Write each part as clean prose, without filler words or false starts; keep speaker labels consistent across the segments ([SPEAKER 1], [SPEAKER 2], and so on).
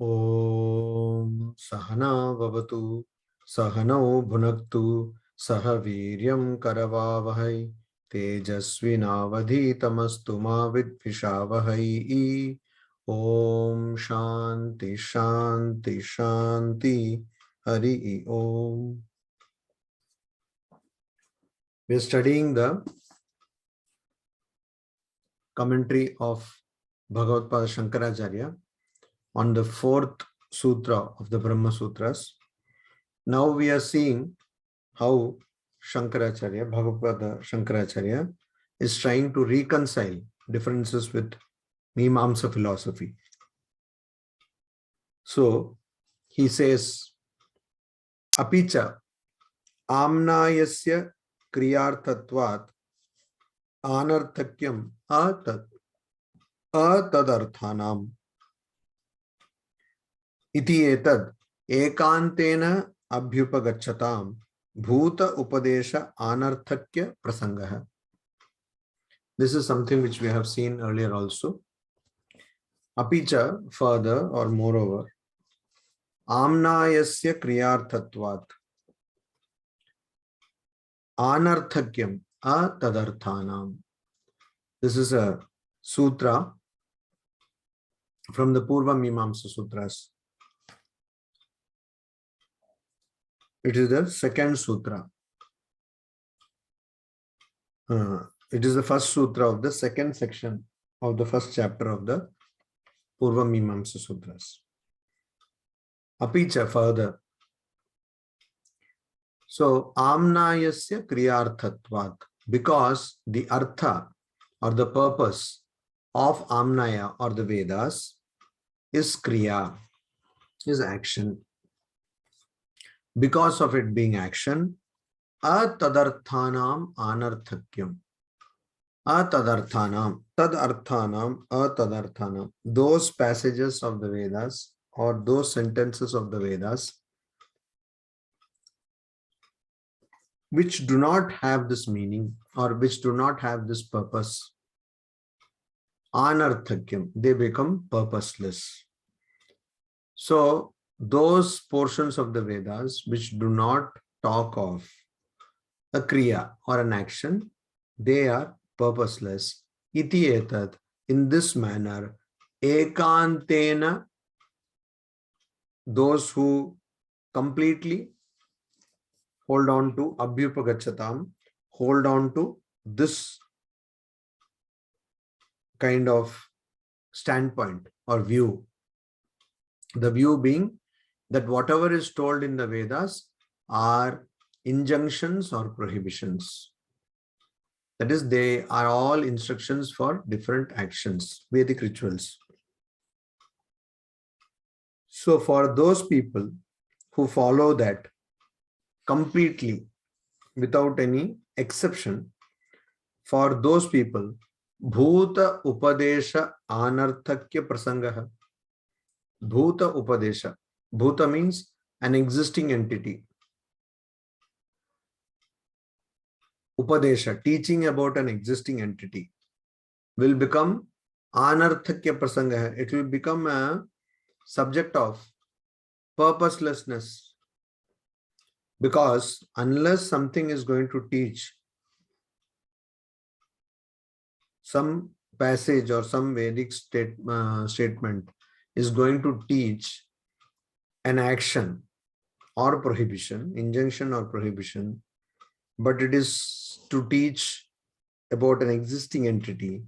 [SPEAKER 1] ॐ सहना भवतु सहनौ भुनक्तु सह वीर्यं करवावहै तेजस्विनावधीतमस्तु मा विद्विषावहै। ॐ शान्ति शान्ति शान्ति हरि ओम। We are studying the commentary of Bhagavad Pada Shankaracharya on the fourth sutra of the Brahma Sutras. Now we are seeing how Shankaracharya, Bhagavad Shankaracharya, is trying to reconcile differences with Mimamsa philosophy. So he says, Apicha amnayasya kriyarthatvat anarthakyam atadarthanam iti etad ekantena abhyupagacchatam bhuta upadesha anarthakya prasangah. This is something which we have seen earlier also. Apicha, further or moreover, amnayasya kriyarthatvat anarthakyam atadarthanam. This is a sutra from the Purva Mimamsa Sutras. It is the second sutra. It is the first sutra of the second section of the first chapter of the Purva Mimamsa Sutras. Apicha, further. So, amnayasya kriyarthatvat, because the artha or the purpose of amnaya or the Vedas is kriya, is action. Because of it being action, atadarthanam anarthakyam. Atadarthanam, tadarthanam, atadarthanam. Those passages of the Vedas or those sentences of the Vedas which do not have this meaning or which do not have this purpose, anarthakyam, they become purposeless. So those portions of the Vedas which do not talk of a kriya or an action, they are purposeless. Iti etat, in this manner, ekantena, those who completely hold on to abhyupagachatam, hold on to this kind of standpoint or view. The view being that whatever is told in the Vedas are injunctions or prohibitions. That is, they are all instructions for different actions, Vedic rituals. So for those people who follow that completely without any exception, for those people, Bhuta Upadesha Anarthakya Prasangaha. Bhuta Upadesha. Bhuta means an existing entity. Upadesha, teaching about an existing entity, will become Anarthakya Prasangaha. It will become a subject of purposelessness. Because unless something is going to teach, some passage or some Vedic statement is going to teach an action or prohibition, injunction or prohibition, but it is to teach about an existing entity,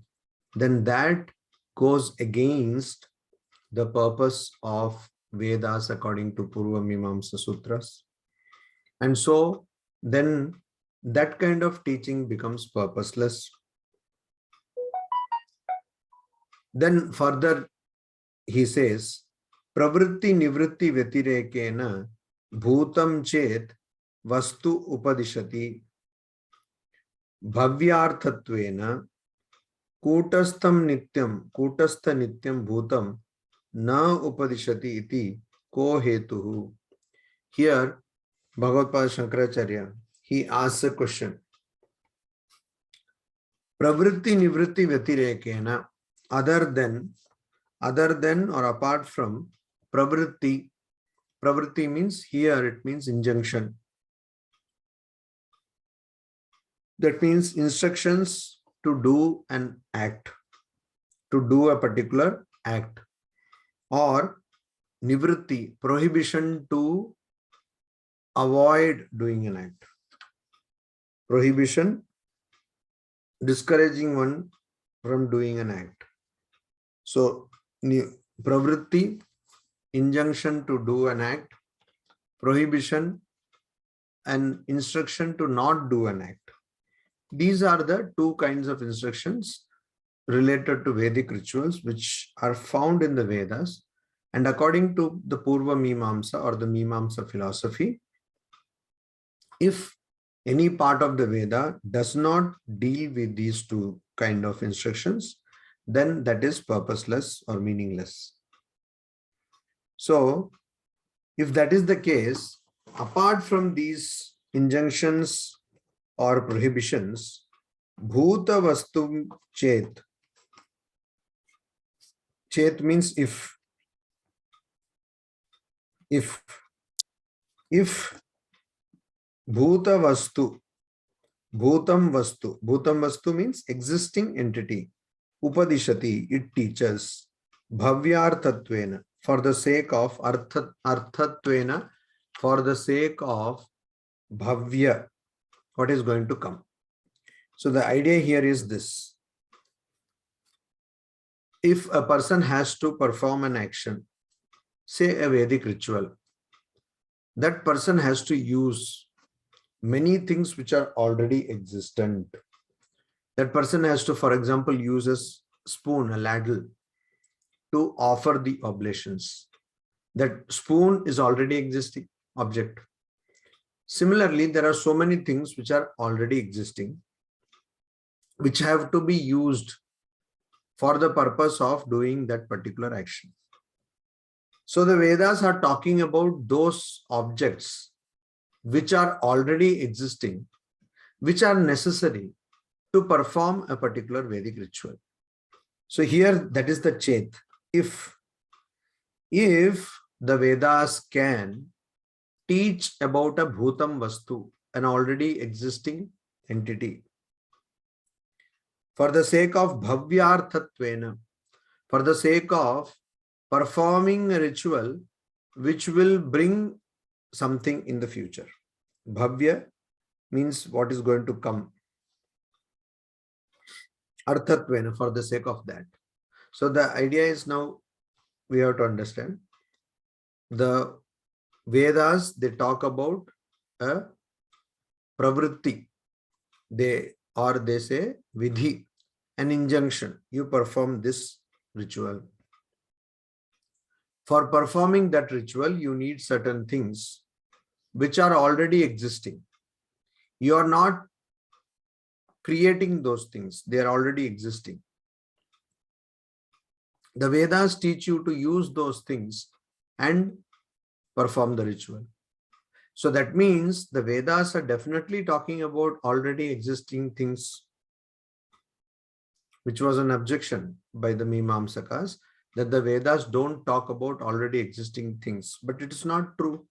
[SPEAKER 1] then that goes against the purpose of Vedas according to Purva Mimamsa Sutras. And so then that kind of teaching becomes purposeless. Then further he says, Pravritti Nivritti Vyatirekena Bhutam Chet Vastu Upadishati Bhavyarthatvena Kutastha Nityam Bhutam Na Upadishati iti ko hetuhu. Here Bhagavad Pada Shankaracharya, he asks a question. Pravritti Nivritti Vyatirekena, other than or apart from pravritti. Pravritti means here it means injunction. That means instructions to do an act, to do a particular act. Or nivritti, prohibition to avoid doing an act. Prohibition, discouraging one from doing an act. So pravritti, injunction to do an act. Prohibition, an instruction to not do an act. These are the two kinds of instructions related to Vedic rituals which are found in the Vedas. And according to the Purva Mimamsa or the Mimamsa philosophy, if any part of the Veda does not deal with these two kind of instructions, then that is purposeless or meaningless. So, if that is the case, apart from these injunctions or prohibitions, bhuta vastu chet. Chet means if bhuta vastu, bhutam vastu means existing entity. Upadishati, it teaches. Bhavyarthatvena, for the sake of arthatvena, for the sake of bhavya, what is going to come. So the idea here is this. If a person has to perform an action, say a Vedic ritual, that person has to use many things which are already existent. That person has to, for example, use a spoon, a ladle, to offer the oblations. That spoon is already existing object. Similarly, there are so many things which are already existing, which have to be used for the purpose of doing that particular action. So the Vedas are talking about those objects which are already existing, which are necessary to perform a particular Vedic ritual. So here that is the chet. If the Vedas can teach about a bhutam vastu, an already existing entity, for the sake of bhavyarthatvena, for the sake of performing a ritual which will bring something in the future. Bhavya means what is going to come. Arthatvena, for the sake of that. So the idea is, now we have to understand the Vedas, they talk about a pravritti. They say vidhi, an injunction. You perform this ritual. For performing that ritual, you need certain things which are already existing. You are not creating those things. They are already existing. The Vedas teach you to use those things and perform the ritual. So that means the Vedas are definitely talking about already existing things, which was an objection by the Mimamsakas, that the Vedas don't talk about already existing things. But it is not true.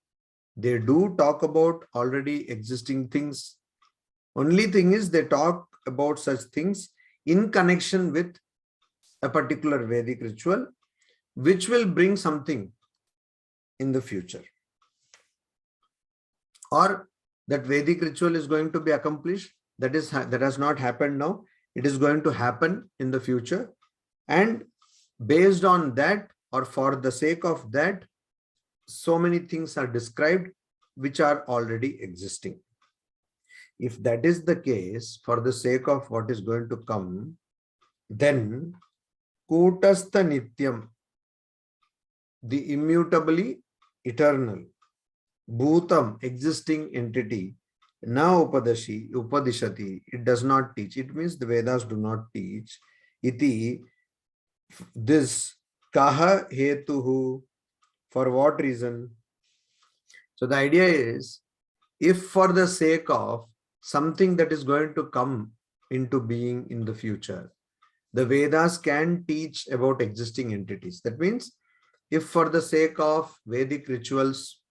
[SPEAKER 1] They do talk about already existing things. Only thing is they talk about such things in connection with a particular Vedic ritual, which will bring something in the future. Or that Vedic ritual is going to be accomplished. That has not happened now. It is going to happen in the future. And based on that, or for the sake of that, so many things are described which are already existing. If that is the case, for the sake of what is going to come, then Kutastha Nityam, the immutably eternal, Bhutam, existing entity, na upadishati, it does not teach. It means the Vedas do not teach. Iti, this, kaha hetuhu, for what reason? So the idea is, if for the sake of something that is going to come into being in the future, the Vedas can teach about existing entities. That means if for the sake of Vedic rituals,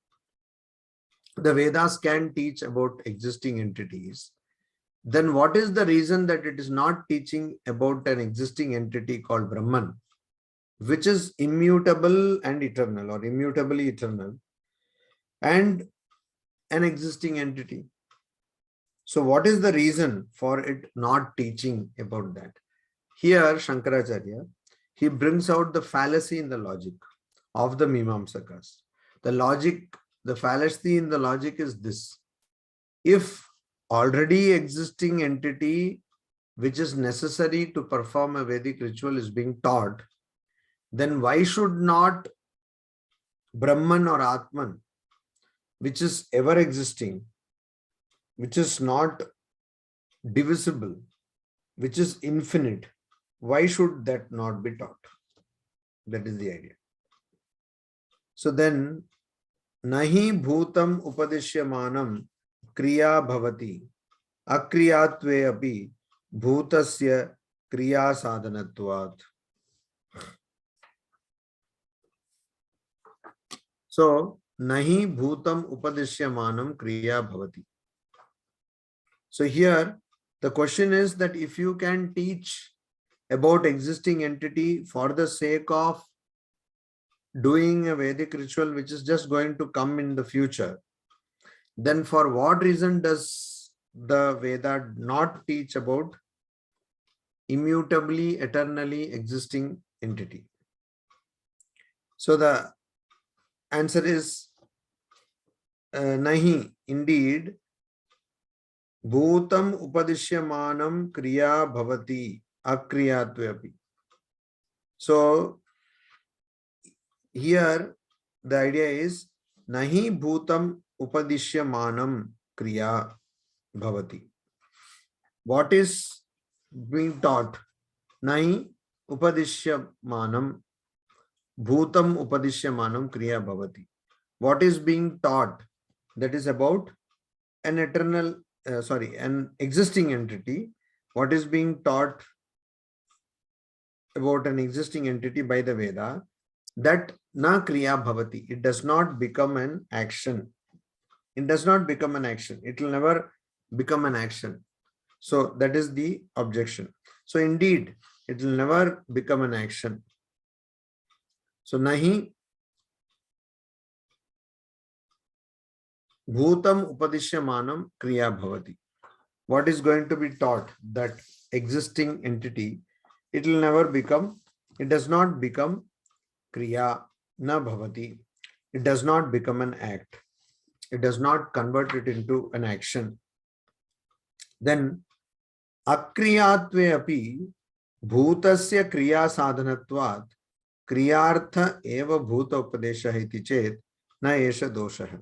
[SPEAKER 1] the Vedas can teach about existing entities, then what is the reason that it is not teaching about an existing entity called Brahman, which is immutable and eternal, or immutably eternal, and an existing entity? So what is the reason for it not teaching about that? Here, Shankaracharya, he brings out the fallacy in the logic of the Mimamsakas. The fallacy in the logic is this: if already existing entity which is necessary to perform a Vedic ritual is being taught, then why should not Brahman or Atman, which is ever existing, which is not divisible, which is infinite, why should that not be taught? That is the idea. So then, nahi bhutam upadishyamanam kriya bhavati akriyatve api bhutasya kriya sadhanatvat. So, nahi bhutam upadishyamanam kriya bhavati. So here, the question is that if you can teach about existing entity for the sake of doing a Vedic ritual which is just going to come in the future, then for what reason does the Veda not teach about immutably, eternally existing entity? So the answer is nahi, indeed, bhutam upadishyamanam kriya bhavati akriyatve. So here the idea is nahi bhutam upadishyamanam kriya bhavati. What is being taught? Nahi upadishyamanam bhutam upadishyamanam kriya bhavati. What is being taught? That is about an an existing entity. What is being taught about an existing entity by the Veda? That na kriya bhavati. It does not become an action. It does not become an action. It will never become an action. So that is the objection. So indeed, it will never become an action. So nahi bhutam upadishyamanam kriya bhavati. What is going to be taught? That existing entity, it will never become, it does not become kriya na bhavati. It does not become an act. It does not convert it into an action. Then akriyatve api bhutasya kriya sadhanatvat kriyartha eva bhuta upadesha iti chet na esha dosha.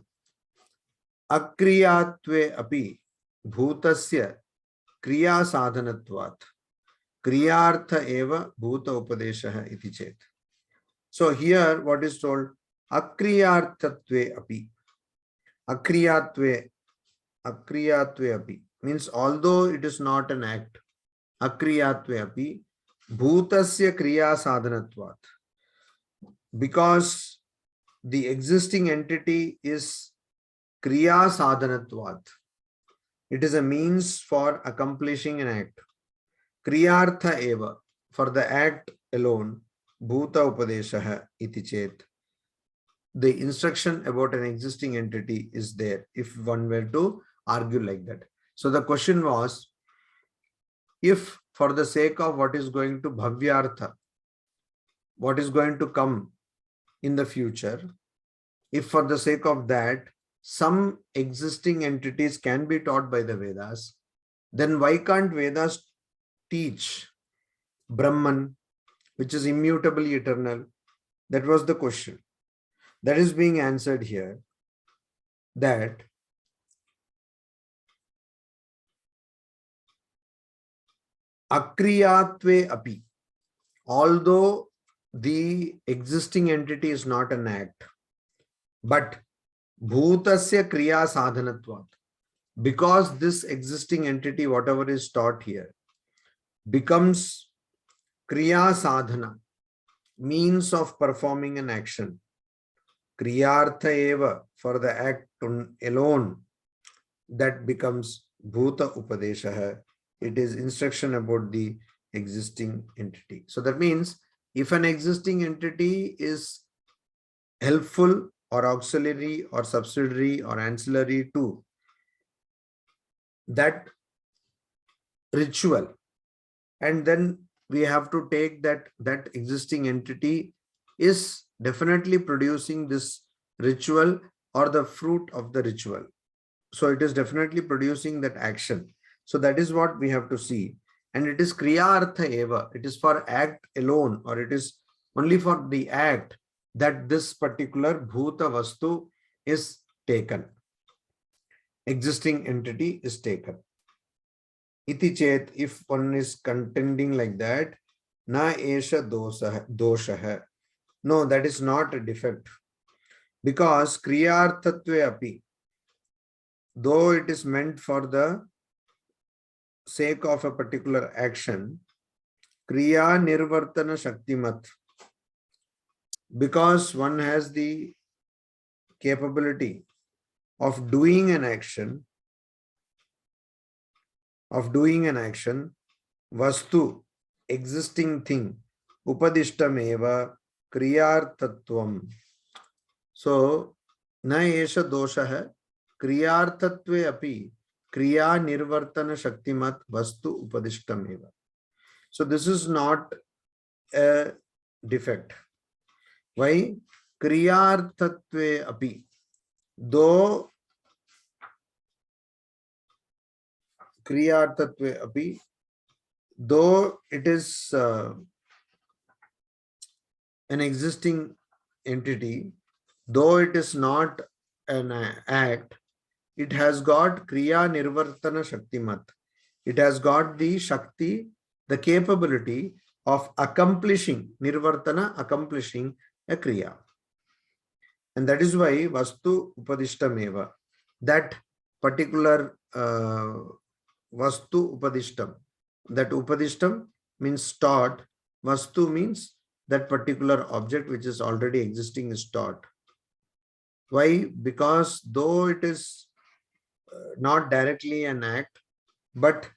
[SPEAKER 1] Akriyatve api bhutasya kriya sadhanatvat kriyartha eva bhuta upadesha iti chet. So here what is told? Akriyarthatve api. Akriyatve api means although it is not an act. Akriyatve api bhutasya kriya sadhanatvat. Because the existing entity is kriya sadhanatvat. It is a means for accomplishing an act. Kriyartha eva, for the act alone, bhuta upadesha iti chet. The instruction about an existing entity is there, if one were to argue like that. So the question was, if for the sake of what is going to bhavyartha, what is going to come in the future, if for the sake of that, some existing entities can be taught by the Vedas, then why can't Vedas teach Brahman, which is immutably eternal? That was the question. That is being answered here, that akriyatve api, although the existing entity is not an act, but bhutasya kriya sadhanatvat, because this existing entity, whatever is taught here, becomes kriya sadhana, means of performing an action. Kriyartha eva, for the act alone, that becomes bhuta upadesha. It is instruction about the existing entity. So that means if an existing entity is helpful or auxiliary or subsidiary or ancillary to that ritual, and then we have to take that existing entity is definitely producing this ritual or the fruit of the ritual. So it is definitely producing that action. So that is what we have to see. And it is kriya artha eva. It is for act alone, or it is only for the act that this particular bhuta vastu is taken. Existing entity is taken. Iti chet, if one is contending like that, na esha dosha. No, that is not a defect. Because kriyarthatve api, though it is meant for the sake of a particular action, kriya nirvartana shaktimat, because one has the capability of doing an action, vastu, existing thing, upadishtameva kriyartatvam. So, na esha dosha hai, kriyartatve api kriya nirvartana shaktimat vastu upadishtameva. So this is not a defect. Why? Kriyartatve api, though kriyartatve api, though it is an existing entity, though it is not an act, it has got kriya nirvartana shaktimat. It has got the shakti, the capability of accomplishing nirvartana, accomplishing a kriya. And that is why vastu upadishtameva, that particular vastu upadishtam, that upadishtam means taught, vastu means that particular object which is already existing is taught. Why? Because though it is not directly an act, but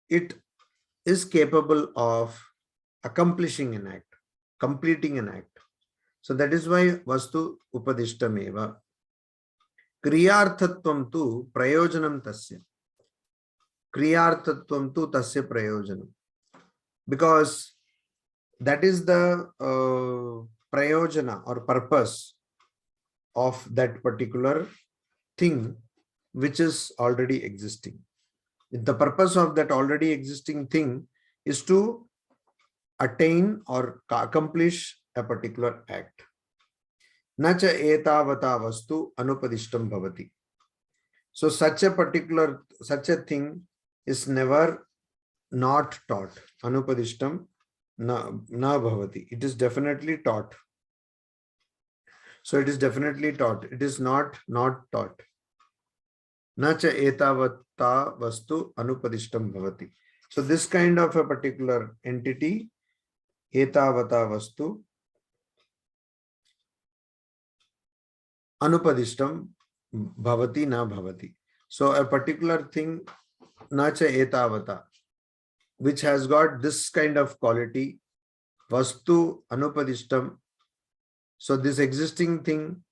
[SPEAKER 1] it is capable of accomplishing an act, completing an act. So that is why vastu upadishtameva. Kriyarthatvam tu prayojanam tasya. Kriyarthatvam tu tasya prayojanam. Because that is the prayojana or purpose of that particular thing which is already existing. The purpose of that already existing thing is to attain or accomplish a particular act. Nacha etavata vastu anupadishtam bhavati. So such a thing is never not taught. Anupadishtam na bhavati. It is definitely taught. So it is definitely taught. It is not taught. Nacha etavata vastu anupadishtam bhavati. So this kind of a particular entity, etavata vastu anupadishtam bhavati na bhavati. So a particular thing, nacha etavata, which has got this kind of quality, vastu anupadishtam. So this existing thing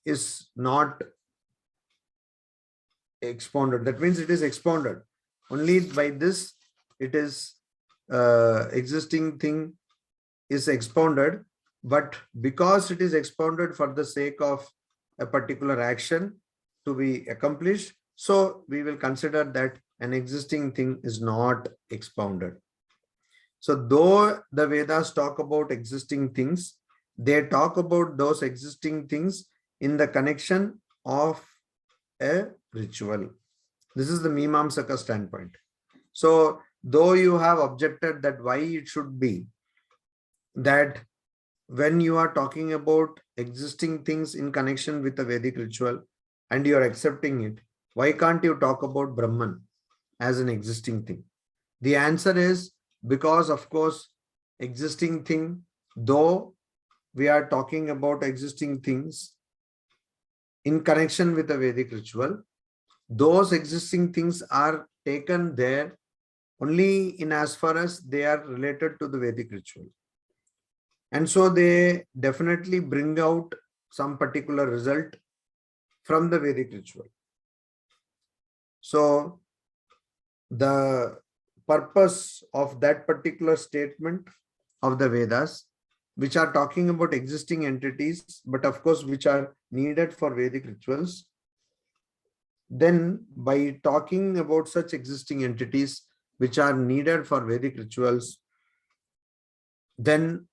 [SPEAKER 1] is not expounded. That means it is expounded. Only by this it is existing thing is expounded, but because it is expounded for the sake of a particular action to be accomplished, so we will consider that an existing thing is not expounded. So though the Vedas talk about existing things, they talk about those existing things in the connection of a ritual. This is the Mimamsaka standpoint. So though you have objected that why it should be that when you are talking about existing things in connection with a Vedic ritual and you are accepting it, why can't you talk about Brahman as an existing thing? The answer is because, of course, existing thing, though we are talking about existing things in connection with a Vedic ritual, those existing things are taken there only in as far as they are related to the Vedic ritual. And so they definitely bring out some particular result from the Vedic ritual. So the purpose of that particular statement of the Vedas, which are talking about existing entities, but of course, which are needed for Vedic rituals, then by talking about such existing entities which are needed for Vedic rituals, then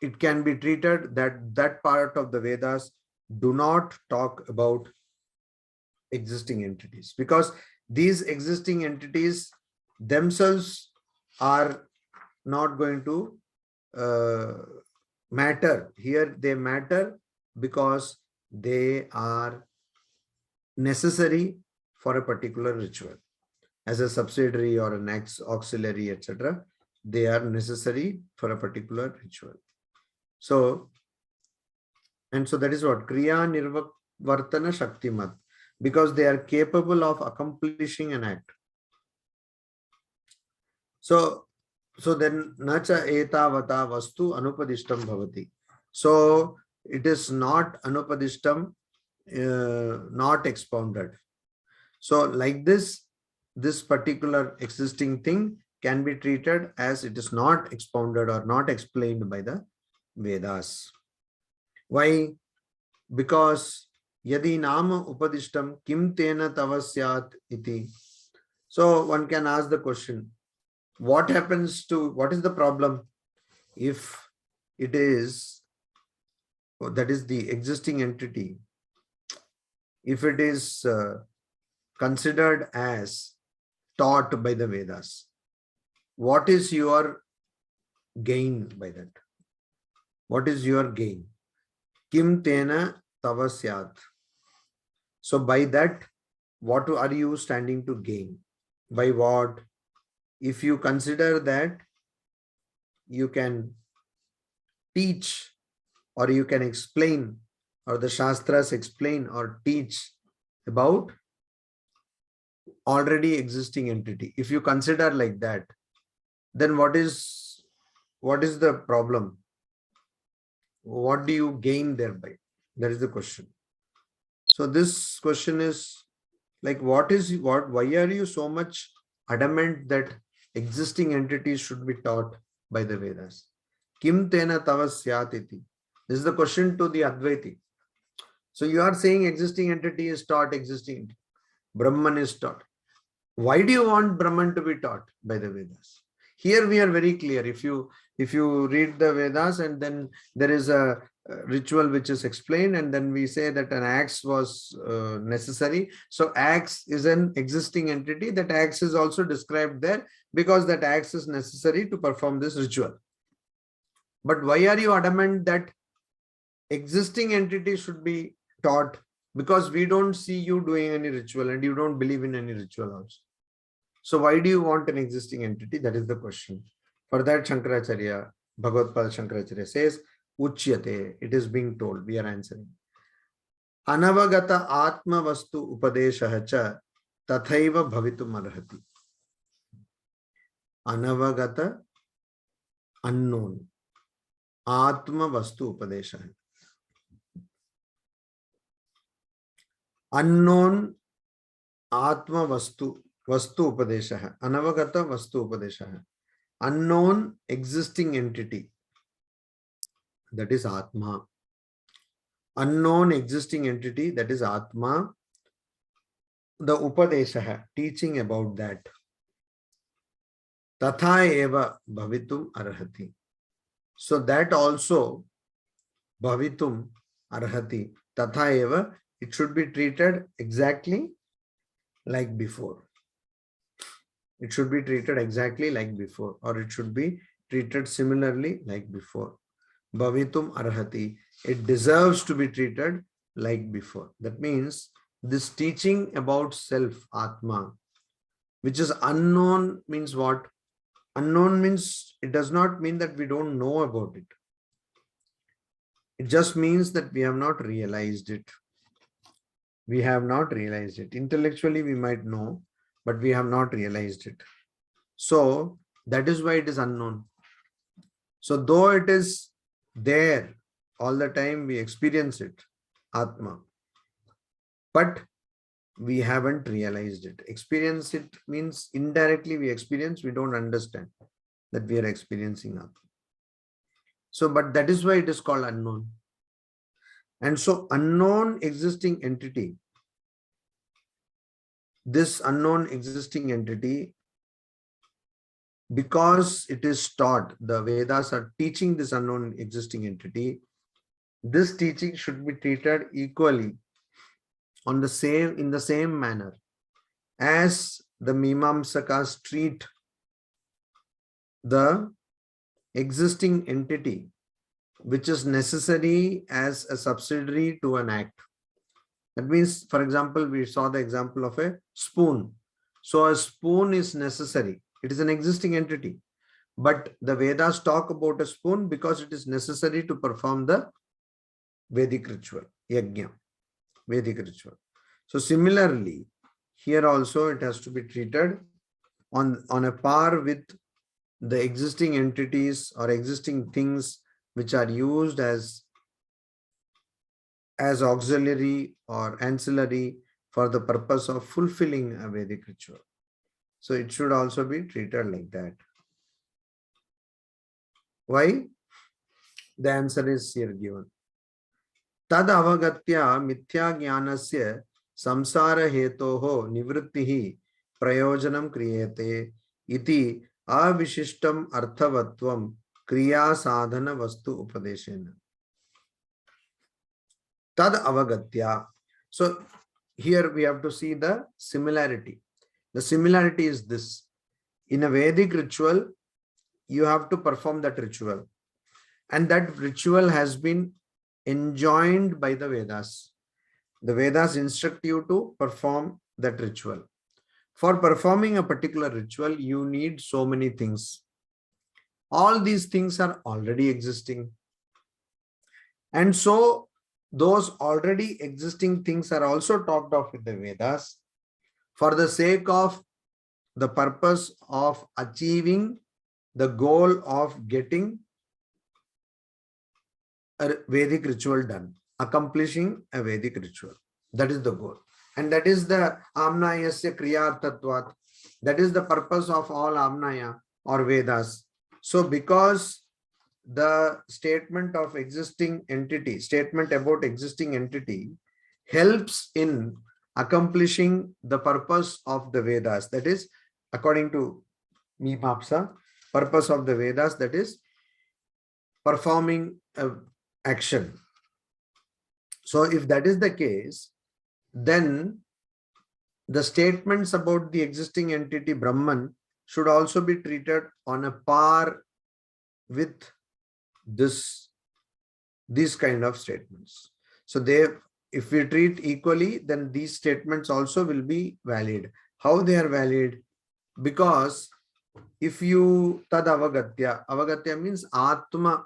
[SPEAKER 1] it can be treated that that part of the Vedas do not talk about existing entities, because these existing entities themselves are not going to matter. Here they matter because they are necessary for a particular ritual. As a subsidiary or an auxiliary, etc., they are necessary for a particular ritual. So, and so that is what Kriya Nirvartana Shaktimat, because they are capable of accomplishing an act. So then nacha etavata vastu anupadishtam bhavati. So it is not anupadishtam, not expounded. So like this particular existing thing can be treated as it is not expounded or not explained by the Vedas. Why? Because yadi nama upadishtam kim tena tavasyat iti. So one can ask the question, what happens to, what is the problem if it is, that is the existing entity, if it is considered as taught by the Vedas? What is your gain by that? What is your gain? Kim tena tavasyat. So by that, what are you standing to gain? By what? If you consider that you can teach or you can explain, or the Shastras explain or teach about already existing entity, if you consider like that, then what is the problem? What do you gain thereby? That is the question. So this question is like, why are you so much adamant that existing entities should be taught by the Vedas? Kim tena tavasyatiti. This is the question to the Advaiti. So you are saying existing entity is taught, existing Brahman is taught. Why do you want Brahman to be taught by the Vedas? Here we are very clear. If you read the Vedas and then there is a ritual which is explained, and then we say that an axe was necessary. So axe is an existing entity. That axe is also described there because that axe is necessary to perform this ritual. But why are you adamant that existing entity should be taught? Because we don't see you doing any ritual and you don't believe in any ritual also. So why do you want an existing entity? That is the question. For that, Shankaracharya, Bhagavad Shankaracharya says, Uchyate, it is being told, we are answering. Anavagata Atma Vastu Upadeshaha cha tathaiva bhavitum arhati. Anavagata, unknown. Atma Vastu Upadeshaha. Unknown Atma Vastu Upadeshaha. Anavagata Vastu Upadeshaha. Unknown existing entity. That is Atma. Unknown existing entity, that is Atma. The Upadeshaha, teaching about that. Tatha eva bhavitum arhati. So that also bhavitum arhati. Tatha eva, it should be treated exactly like before. It should be treated exactly like before, or it should be treated similarly like before. Bhavitum arhati. It deserves to be treated like before. That means this teaching about self, Atma, which is unknown, means what? Unknown means, it does not mean that we don't know about it. It just means that we have not realized it. We have not realized it. Intellectually, we might know, but we have not realized it. So that is why it is unknown. So though it is there all the time, we experience it, Atma, but we haven't realized it. Experience it means indirectly we experience, we don't understand that we are experiencing Atma. So, but that is why it is called unknown. And so unknown existing entity, this unknown existing entity, because it is taught, the Vedas are teaching this unknown existing entity, this teaching should be treated equally in the same manner as the Mimamsakas treat the existing entity which is necessary as a subsidiary to an act. That means, for example, we saw the example of a spoon. So a spoon is necessary. It is an existing entity. But the Vedas talk about a spoon because it is necessary to perform the Vedic ritual, yajna, Vedic ritual. So similarly, here also it has to be treated on a par with the existing entities or existing things which are used as auxiliary or ancillary for the purpose of fulfilling a Vedic ritual. So it should also be treated like that. Why? The answer is here given. Tad avagatya mithya jnanasya samsara hetoho nivrittihi prayojanam kriyate iti avishishtam arthavatvam kriya sadhana vastu upadeshena. Tad avagatya. So here we have to see the similarity. The similarity is this. In a Vedic ritual, you have to perform that ritual. And that ritual has been enjoined by the Vedas. The Vedas instruct you to perform that ritual. For performing a particular ritual, you need so many things. All these things are already existing. And so those already existing things are also talked of in the Vedas for the sake of the purpose of achieving the goal of getting a Vedic ritual done, accomplishing a Vedic ritual. That is the goal. And that is the Amnayasya Kriyartatvat. That is the purpose of all Amnaya or Vedas. So because the statement of existing entity, statement about existing entity helps in accomplishing the purpose of the Vedas. That is, according to Mimamsa, purpose of the Vedas, that is performing an action. So if that is the case, then the statements about the existing entity Brahman should also be treated on a par with these kind of statements. So if we treat equally, then these statements also will be valid. How they are valid? Because if you tad avagatya means Atma,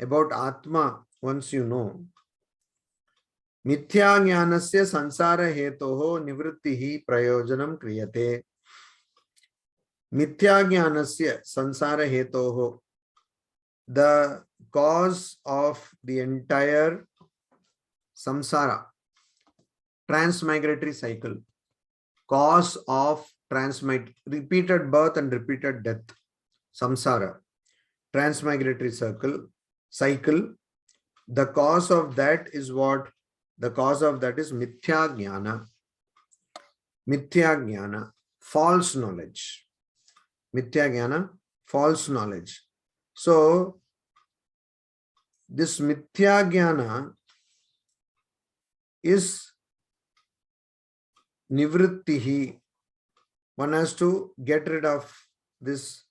[SPEAKER 1] about Atma, once you know, mithya jnanasya sansara hetoho nivrittihi prayojanam kriyate. Mithya jnanasya sansara hetoho, the cause of the entire samsara, transmigratory cycle, cause of repeated birth and repeated death, samsara, transmigratory cycle, the cause of that is what? The cause of that is mithya jnana. Mithya jnana, false knowledge. Mithya jnana, false knowledge. So this mithya jnana is nivrittihi. One has to get rid of this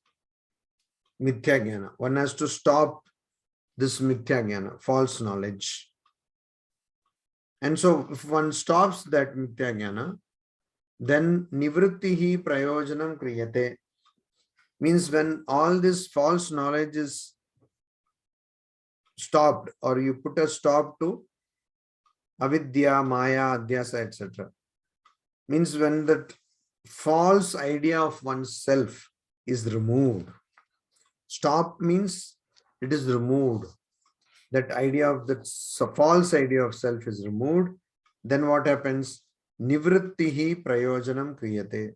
[SPEAKER 1] mithya jnana. One has to stop this mithya jnana, false knowledge. And so if one stops that mithya jnana, then nivrittihi prayojanam kriyate. Means when all this false knowledge is stopped, or you put a stop to avidya, maya, adhyasa, etc. Means when that false idea of oneself is removed. Stop means it is removed. That idea of that false idea of self is removed. Then what happens? Nivrittihi prayojanam kriyate.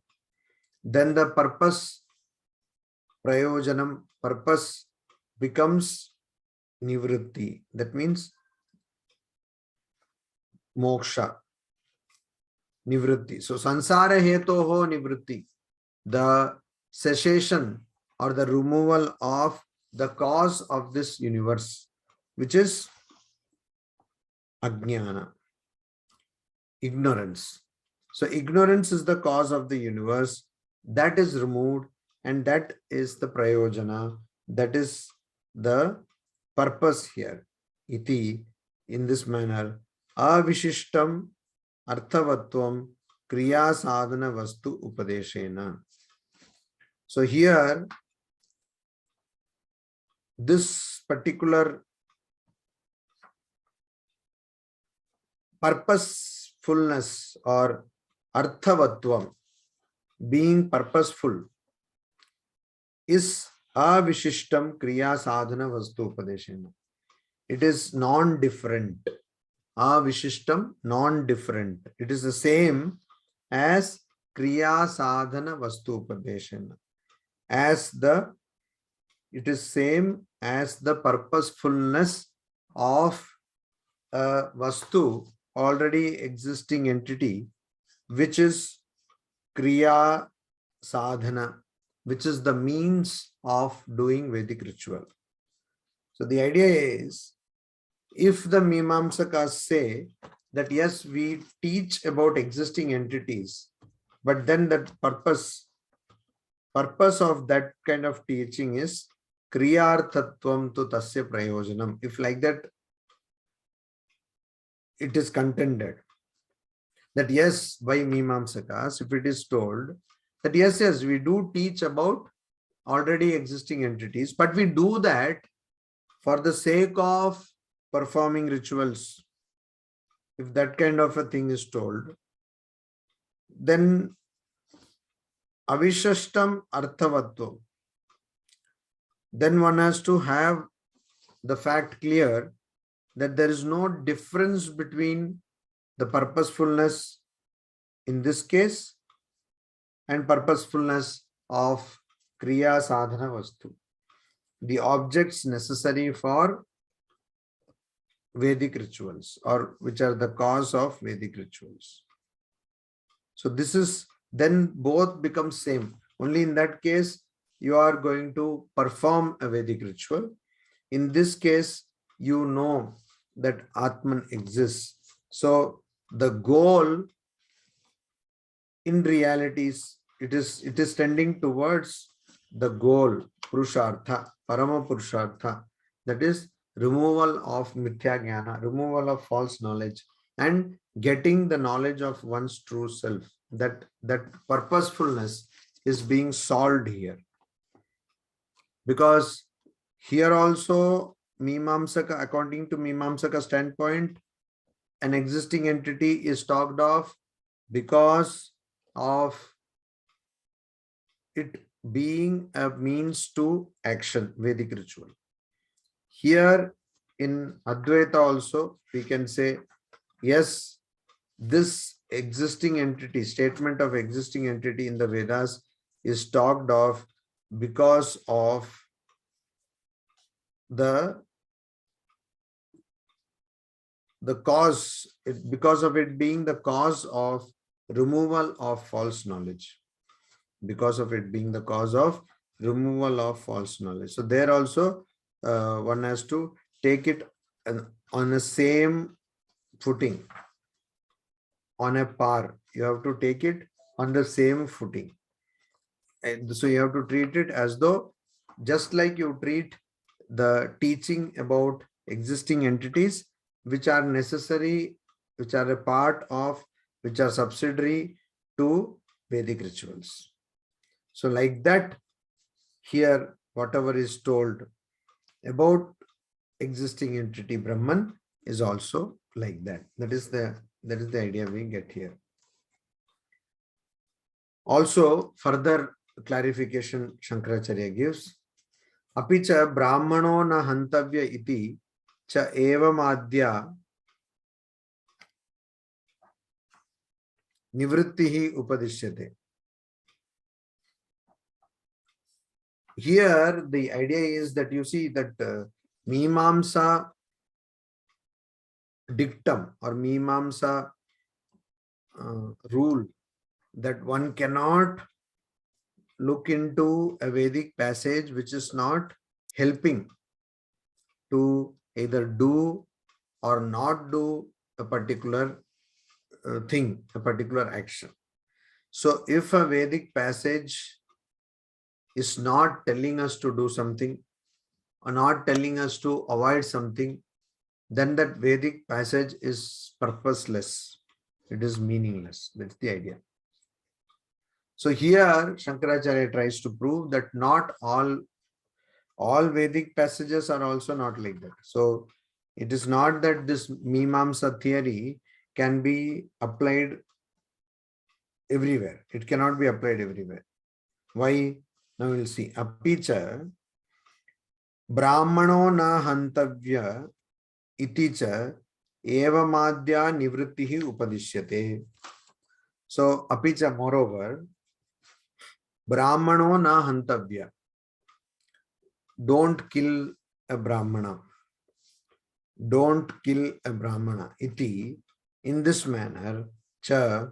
[SPEAKER 1] Then the purpose, prayojanam, purpose becomes nivritti. That means moksha, nivritti. So sansara hetoho nivritti. The cessation or the removal of the cause of this universe, which is ajnana, ignorance. So ignorance is the cause of the universe. That is removed, and that is the prayojana. That is the purpose here. Iti, in this manner, avishishtam arthavatvam kriya sadhana vastu upadeshena. So here, this particular purposefulness or arthavatvam, being purposeful, is avishishtam kriya sadhana vastu upadeshena. It is non-different. Avishishtam, non-different. It is the same as kriya sadhana vastu upadeshena. It is same as the purposefulness of a vastu, already existing entity, which is kriya sadhana, which is the means of doing Vedic ritual. So the idea is, if the Mimamsakas say that yes, we teach about existing entities, but then that purpose of that kind of teaching is kriyarthatvam tu tasya prayojanam. If like that, it is contended that yes, by Mimamsakas, if it is told that yes, we do teach about already existing entities, but we do that for the sake of performing rituals. If that kind of a thing is told, then avishashtam arthavatvam. Then one has to have the fact clear that there is no difference between the purposefulness in this case and purposefulness of kriya sadhana vastu, the objects necessary for Vedic rituals, or which are the cause of Vedic rituals. So this is, then both become same. Only in that case, you are going to perform a Vedic ritual. In this case, you know that Atman exists. So the goal in reality is, it is tending towards the goal, Purushartha, Parama Purushartha, that is removal of mithya jnana, removal of false knowledge, and getting the knowledge of one's true self. That purposefulness is being solved here. Because here also, Mimamsaka, according to Mimamsaka standpoint, an existing entity is talked of because of it being a means to action, Vedic ritual. Here in Advaita also, we can say, yes, this existing entity, statement of existing entity in the Vedas is talked of because of the cause, because of it being the cause of removal of false knowledge. Because of it being the cause of removal of false knowledge. So there also one has to take it on the same footing, on a par. You have to take it on the same footing. And so you have to treat it as though, just like you treat the teaching about existing entities, which are necessary, which are a part of, which are subsidiary to Vedic rituals. So like that, here whatever is told about existing entity Brahman is also like that. That is the idea we get here. Also, further clarification Shankaracharya gives. Apicha brahmano na hantavya iti cha evamadya nivrittihi upadishyate. Here, the idea is that you see that Mimamsa dictum or Mimamsa rule that one cannot look into a Vedic passage which is not helping to either do or not do a particular thing, a particular action. So if a Vedic passage is not telling us to do something or not telling us to avoid something, then that Vedic passage is purposeless. It is meaningless. That's the idea. So here Shankaracharya tries to prove that not all Vedic passages are also not like that. So it is not that this Mimamsa theory can be applied everywhere. It cannot be applied everywhere. Why? Now we'll see. Apicha brahmano na hantavya iticha evamadya nivrittihi upadishyate. So apicha, moreover, brahmano na hantavya. Don't kill a brahmana. Don't kill a brahmana. Iti, in this manner, cha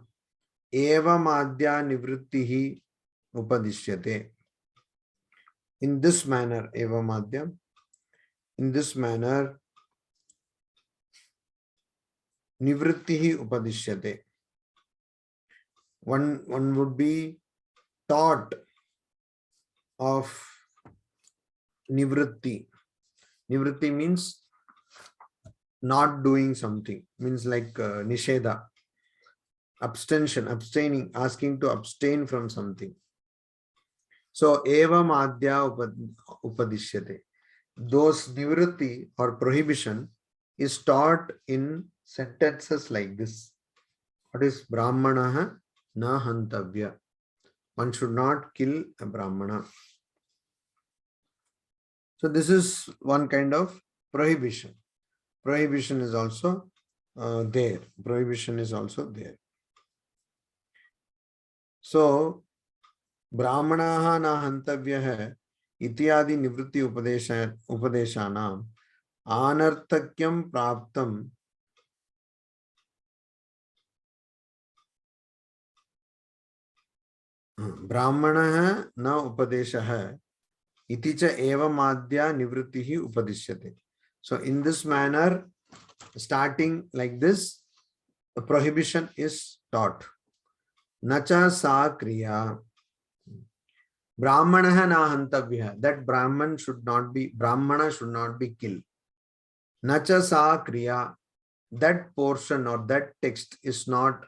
[SPEAKER 1] evamadya nivrittihi upadishyate. In this manner, evamadya, in this manner, nivrittihi upadishyate. One would be taught of nivritti. Nivritti means not doing something, means like nisheda, abstention, abstaining, asking to abstain from something. So evam adya upadishyate. Those nivritti or prohibition is taught in sentences like this. What is brahmanaha na hantavya? One should not kill a brahmana. So this is one kind of prohibition. Prohibition is also there. Prohibition is also there. So brahmanaha na hantavyah ityadi nivritti upadeshanam anarthakyam praptam brahmanah na upadeshah iti cha evamadya nivrittihi upadishyate. So in this manner, starting like this, the prohibition is taught. Nacha sa kriya. Brahmanah na hantavya. That Brahmana should not be killed. Nacha sa kriya. That portion or that text is not,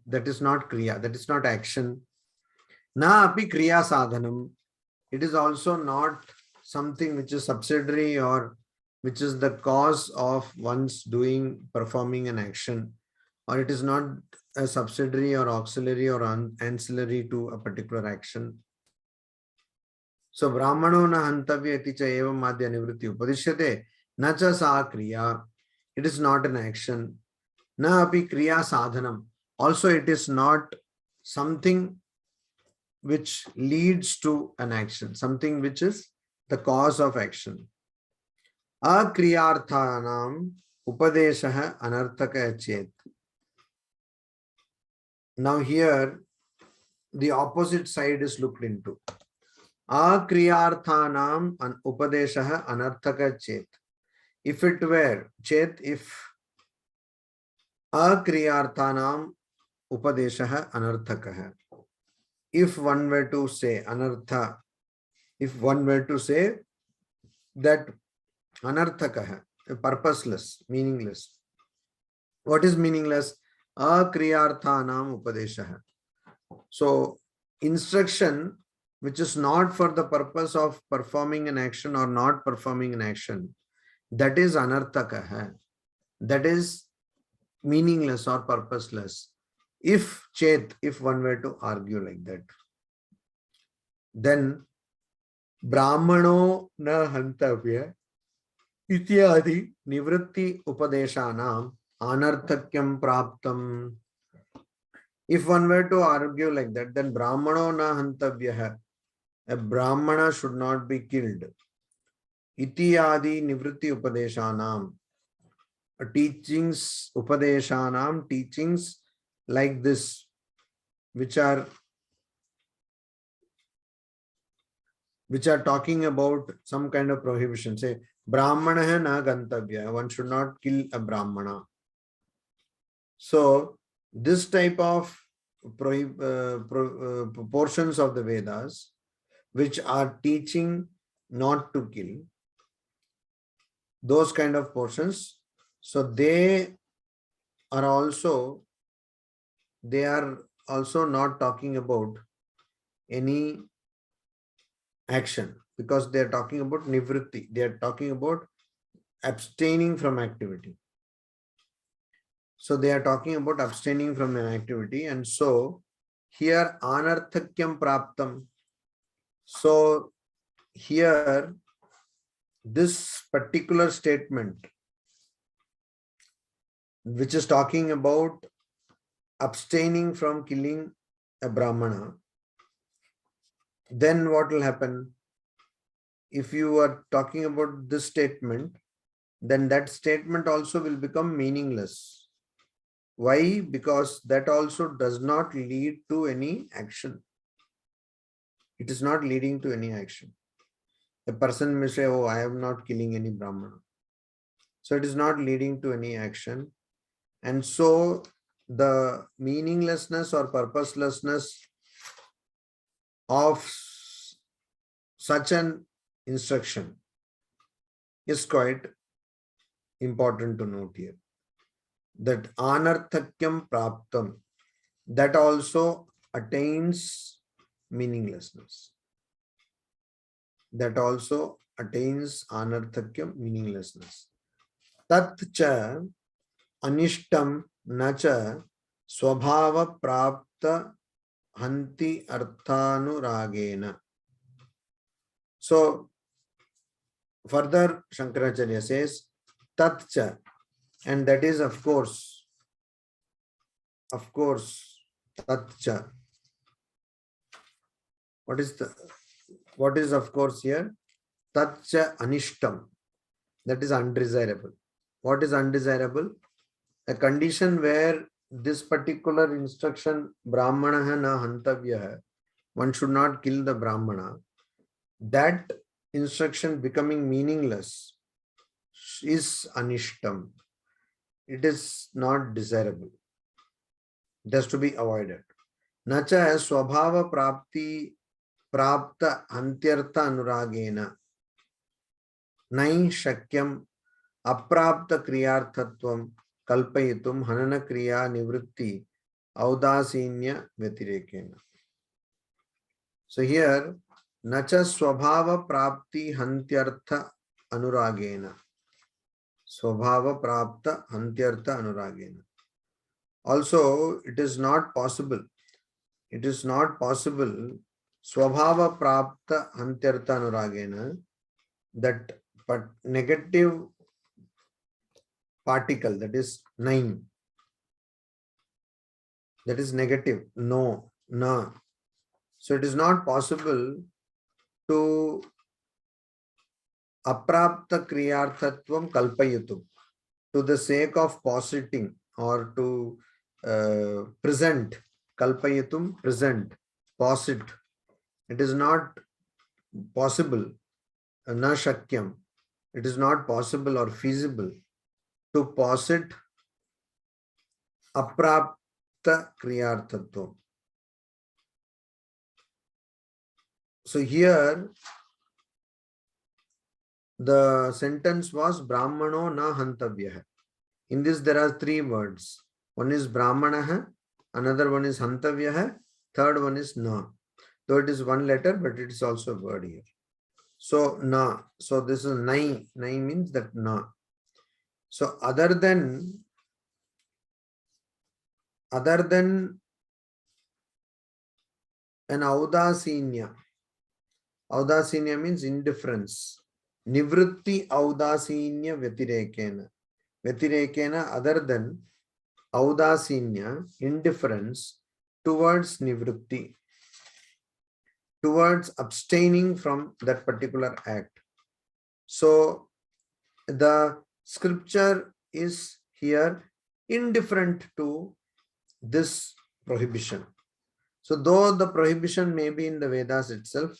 [SPEAKER 1] that is not kriya, that is not action. Na api kriya sadhanam. It is also not something which is subsidiary or which is the cause of one's performing an action, or it is not a subsidiary or auxiliary or ancillary to a particular action. So brahmano na hantavya iti cha evam madhya nivritti upadishyate na cha sa kriya. It is not an action. Na api kriya sadhanam. Also it is not something which leads to an action, something which is the cause of action. Akriyarthanam upadeshah anarthaka chet. Now here the opposite side is looked into. Akriyarthanam upadeshah anarthaka chet. If it were chet, if akriyarthanam upadeshah anarthakah. If one were to say anartha, if one were to say that anarthakah, purposeless, meaningless. What is meaningless? Akriyarthanam upadeshah. So instruction which is not for the purpose of performing an action or not performing an action, that is anarthaka hai. That is meaningless or purposeless. If one were to argue like that, then brahmano na hantavya ityadi nivritti upadeshanam anarthakyam praptam. If one were to argue like that, then brahmano na hantavya, a brahmana should not be killed. Ityadi nivritti upadeshanam, teachings, upadeshanam, teachings like this, which are talking about some kind of prohibition. Say, brahmana hai na gantavya, one should not kill a brahmana. So, this type of portions of the Vedas, which are teaching not to kill, those kind of portions, so they are also not talking about any action, because they are talking about nivritti. They are talking about abstaining from activity. So they are talking about abstaining from an activity, and so here anarthakyam praptam. So here this particular statement, which is talking about abstaining from killing a brahmana, then what will happen? If you are talking about this statement, then that statement also will become meaningless. Why? Because that also does not lead to any action. It is not leading to any action. A person may say, oh, I am not killing any brahmana. So it is not leading to any action. And so the meaninglessness or purposelessness of such an instruction is quite important to note here. That anarthakyam praptam, that also attains meaninglessness. That also attains anarthakyam, meaninglessness. Tat cha anishtam nacha swabhava prapta hanti arthanuragena. So further Shankaracharya says tat cha, and that is of course tat cha. What is of course here? Tat cha anishtam, that is undesirable. What is undesirable? A condition where this particular instruction, brahmana hai na hantavya hai, one should not kill the brahmana, that instruction becoming meaningless is anishtam. It is not desirable. It has to be avoided. Nacha swabhava prapta hantyartha anuragena nai shakyam aprapta kriyarthatvam kalpayitum hanana kriya nivritti audasinya vyatirekena. So here nacha swabhava prapti hantyartha anuragena. Swabhava prapta hantyartha anuragena. Also, it is not possible. It is not possible. Swabhava prapta hantyartha anuragena, that but negative particle, that is 9. That is negative. No, na. So it is not possible to aprapta kriyarthatvam kalpayitum, to the sake of positing or to present, kalpayitum, present, posit. It is not possible, na shakyam. It is not possible or feasible to posit aprapta kriyarthatvam. So here the sentence was brahmano na hantavya. In this there are 3 words. One is brahmana, another one is hantavya, third one is na. though it is one letter, but it is also a word here. So na. So this is nai. Nai means that na. So other than an audasinya. Audasinya means indifference. Nivritti audasinya vyatirekena. Vyatirekena, other than audasinya, indifference towards nivritti, towards abstaining from that particular act. So the scripture is here indifferent to this prohibition. So though the prohibition may be in the Vedas itself,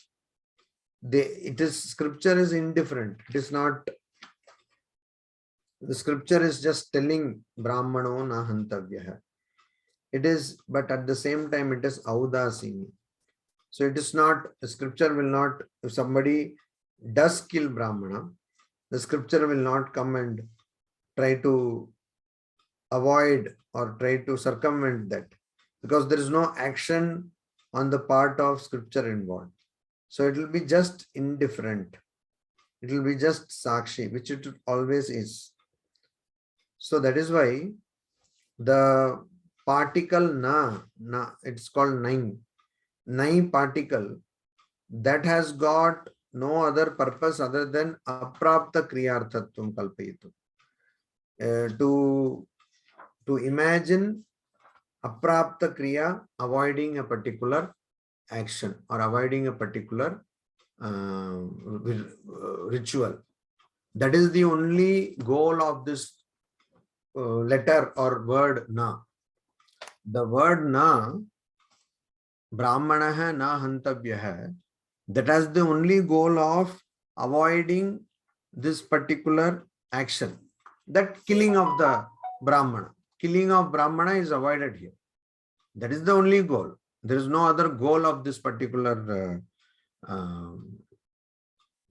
[SPEAKER 1] scripture is indifferent. It is not, the scripture is just telling Brahmano na hantavyaha. It is, but at the same time it is audasini. So it is not, the scripture will not, if somebody does kill Brahmana, the scripture will not come and try to avoid or try to circumvent that, because there is no action on the part of scripture involved. So it will be just indifferent. It will be just sakshi, which it always is. So that is why the particle na, it's called nai. Nai particle, that has got no other purpose other than aprapta kriyarthatvam kalpayitu. To imagine aprapta kriya, avoiding a particular action or avoiding a particular ritual. That is the only goal of this letter or word na. The word na, brahmanaha na hantavyaha, that has the only goal of avoiding this particular action. That killing of the Brahmana. Killing of Brahmana is avoided here. That is the only goal. There is no other goal of this particular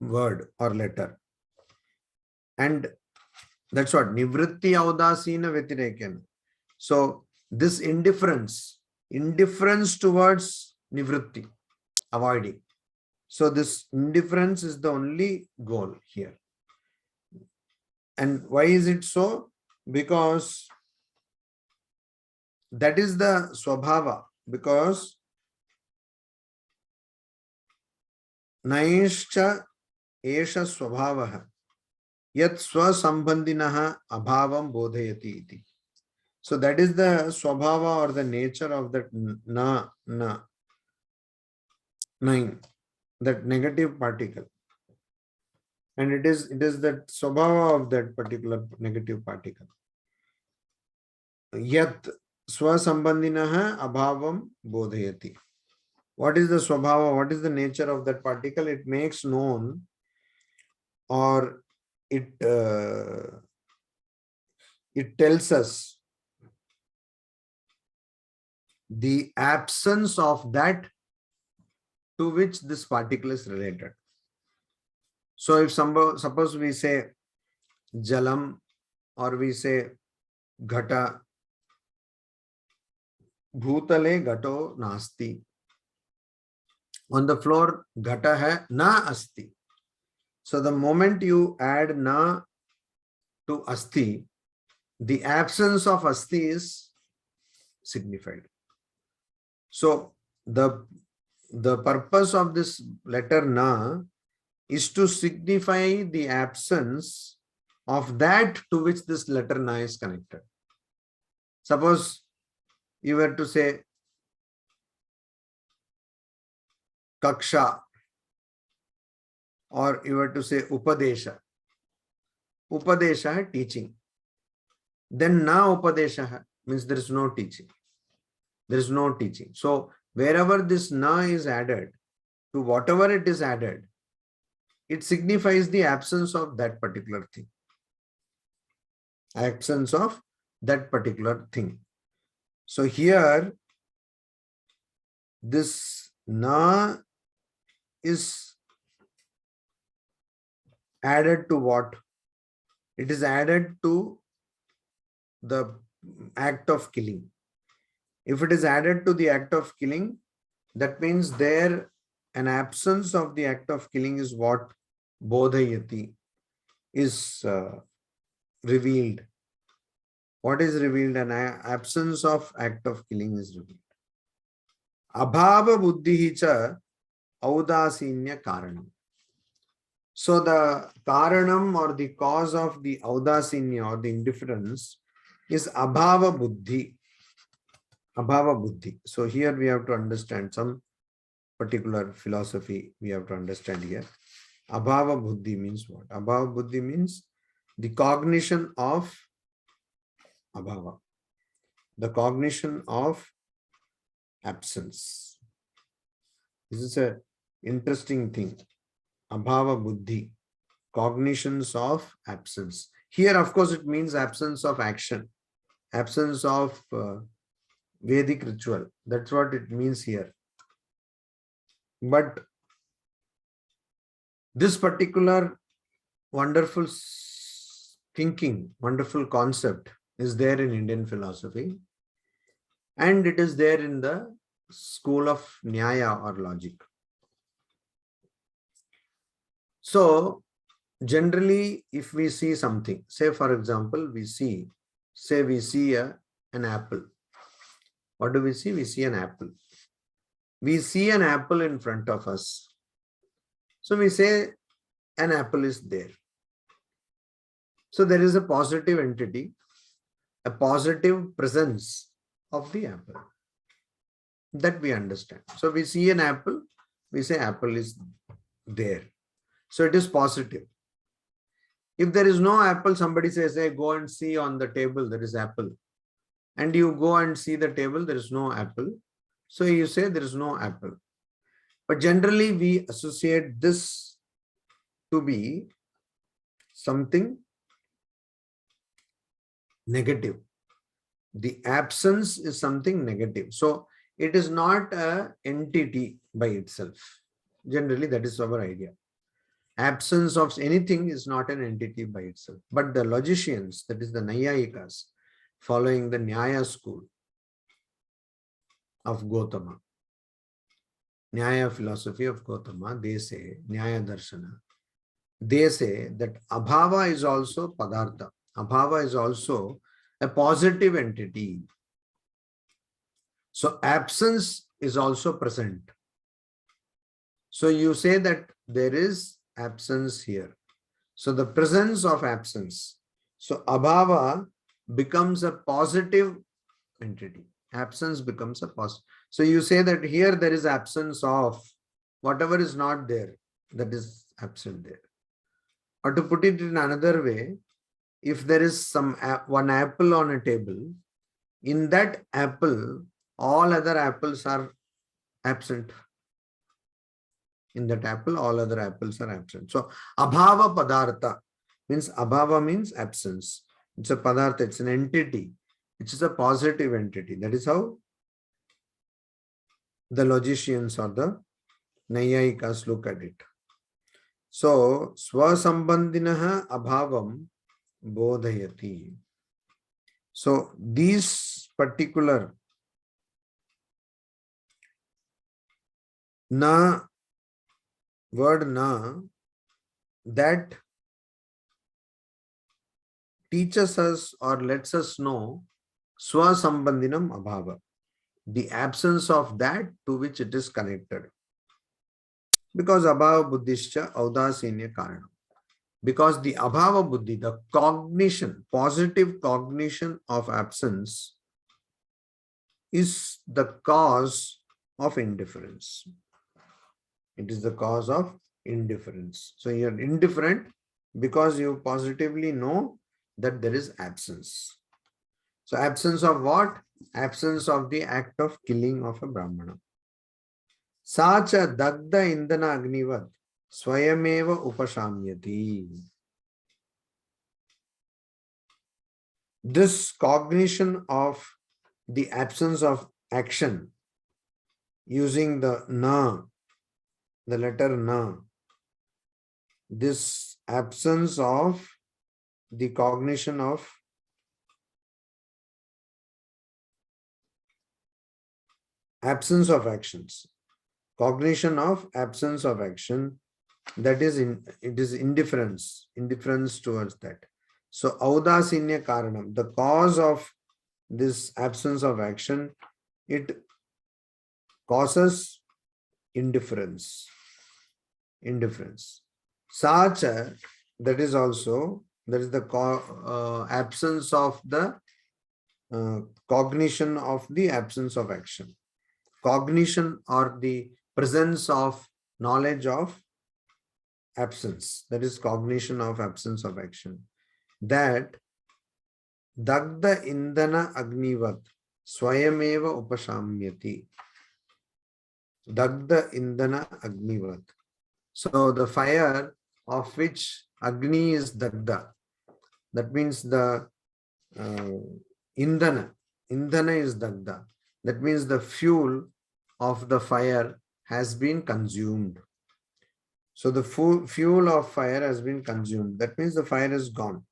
[SPEAKER 1] word or letter. And that's what nivritti audasina vyatirekena. So this indifference towards nivritti, avoiding. So this indifference is the only goal here. And why is it so? Because that is the swabhava. Because naischa esha swabhavaha yat swasambandinaha abhavam bodhayati iti. So that is the swabhava or the nature of that nine, that negative particle. And it is that swabhava of that particular negative particle. Yat swasambandinaha abhavam bodhayati. What is the swabhava? What is the nature of that particle? It makes known, or it tells us the absence of that to which this particle is related. So if suppose we say jalam, or we say ghata, bhutale ghato nasti. On the floor ghata hai, na asti. So the moment you add na to asti, the absence of asti is signified. So the purpose of this letter na is to signify the absence of that to which this letter na is connected. Suppose you were to say kaksha, or you were to say upadesha. Upadesha, teaching. Then na upadesha means there is no teaching. There is no teaching. So wherever this na is added, to whatever it is added, it signifies the absence of that particular thing. Absence of that particular thing. So here, this na is added to what? It is added to the act of killing. If it is added to the act of killing, That means there an absence of the act of killing is what bodhayati is revealed. What is revealed? An absence of act of killing is revealed. Abhava buddhihi cha audasinya karanam. So the karanam or the cause of the audasinya or the indifference is abhava buddhi. Abhava buddhi. So here we have to understand some particular philosophy we have to understand here. Abhava buddhi means what? Abhava buddhi means the cognition of abhava, the cognition of absence. This is a interesting thing. Abhava buddhi, cognitions of absence. Here, of course, it means absence of action, absence of Vedic ritual. That's what it means here. But this particular wonderful thinking, wonderful concept is there in Indian philosophy, and it is there in the school of Nyaya or logic. So generally, if we see something, say for example, we see an apple. What do we see? We see an apple. We see an apple in front of us. So we say an apple is there. So there is a positive entity, a positive presence of the apple. That we understand. So we see an apple, we say apple is there. So it is positive. If there is no apple, somebody says, hey, go and see on the table, there is apple. And you go and see the table, there is no apple. So you say there is no apple. But generally we associate this to be something negative. The absence is something negative. So it is not an entity by itself. Generally, that is our idea. Absence of anything is not an entity by itself. But the logicians, that is the Nayayikas, following the Nyaya school of Gautama, Nyaya philosophy of Gautama, they say, Nyaya Darshana, they say that Abhava is also Padartha. Abhava is also a positive entity. So absence is also present. So you say that there is absence here. So the presence of absence. So Abhava becomes a positive entity. Absence becomes a positive. So you say that here there is absence of whatever is not there, that is absent there. Or to put it in another way, if there is one apple on a table, in that apple, all other apples are absent. In that apple, all other apples are absent. So abhava padartha means abhava means absence. It's a padartha, it's an entity. It is a positive entity. That is how the logicians or the Nayayikas look at it. So swasambandhinaha abhavam bodhayati. So these particular na, word na, that teaches us or lets us know swasambandhinam abhava, the absence of that to which it is connected. Because abhava buddhischa audasinya karanam. Because the abhava buddhi, the cognition, positive cognition of absence is the cause of indifference. It is the cause of indifference. So you are indifferent because you positively know that there is absence. So absence of what? Absence of the act of killing of a Brahmana. Sacha dagda indana agnivat swayameva upashamyati. This cognition of the absence of action using the na, the letter na, this absence of the cognition of absence of actions. cognition of absence of action, that is it is indifference towards that. So audasinya karanam, the cause of this absence of action, it causes indifference. Sacha, that is the absence of the cognition of the absence of action. Cognition or the presence of knowledge of absence, that is cognition of absence of action. That dagda indana agnivat swayameva upashamyati. Dagda indana agnivat. So the fire of which agni is dagda, that means the indana is dagda. That means the fuel of the fire has been consumed. So the fuel of fire has been consumed. That means the fire is gone.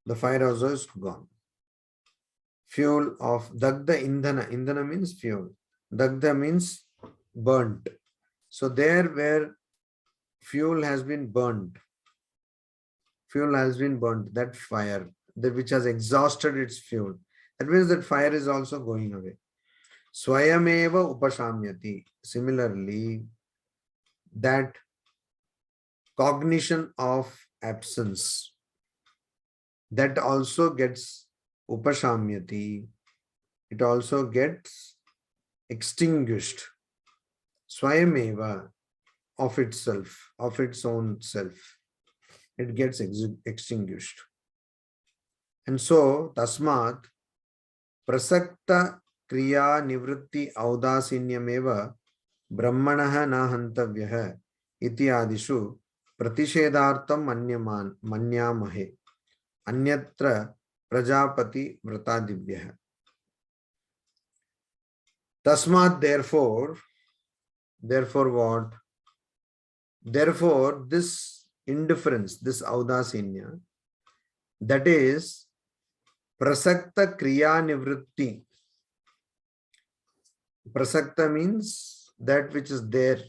[SPEAKER 1] The fire also is gone. Fuel of dagda indana. Indana means fuel. Dagda means burnt. So there where fuel has been burnt, that fire, that which has exhausted its fuel, that means that fire is also going away. Swayameva upashamyati. Similarly, that cognition of absence, that also gets upashamyati, it also gets extinguished. Swayameva, of itself, of its own self, it gets extinguished. And so tasmat prasakta kriya nivritti audasinyameva brahmanah na hantavyah iti adishu pratishedartam manyamahe anyatra prajapati vratadivyah. Tasmat, therefore what? Therefore, this indifference, this audasinya, that is prasakta kriya nivritti. Prasakta means that which is there.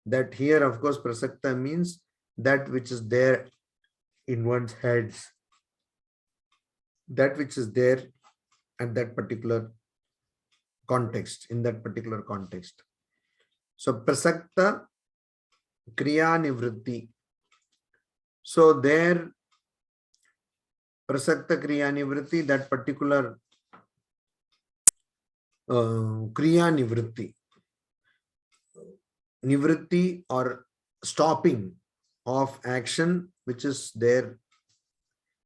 [SPEAKER 1] That here, of course, prasakta means that which is there in one's head. That which is there at that particular context, in that particular context. So prasakta kriya nivritti. So there, prasakta kriya nivritti, that particular kriya nivritti or stopping of action which is there,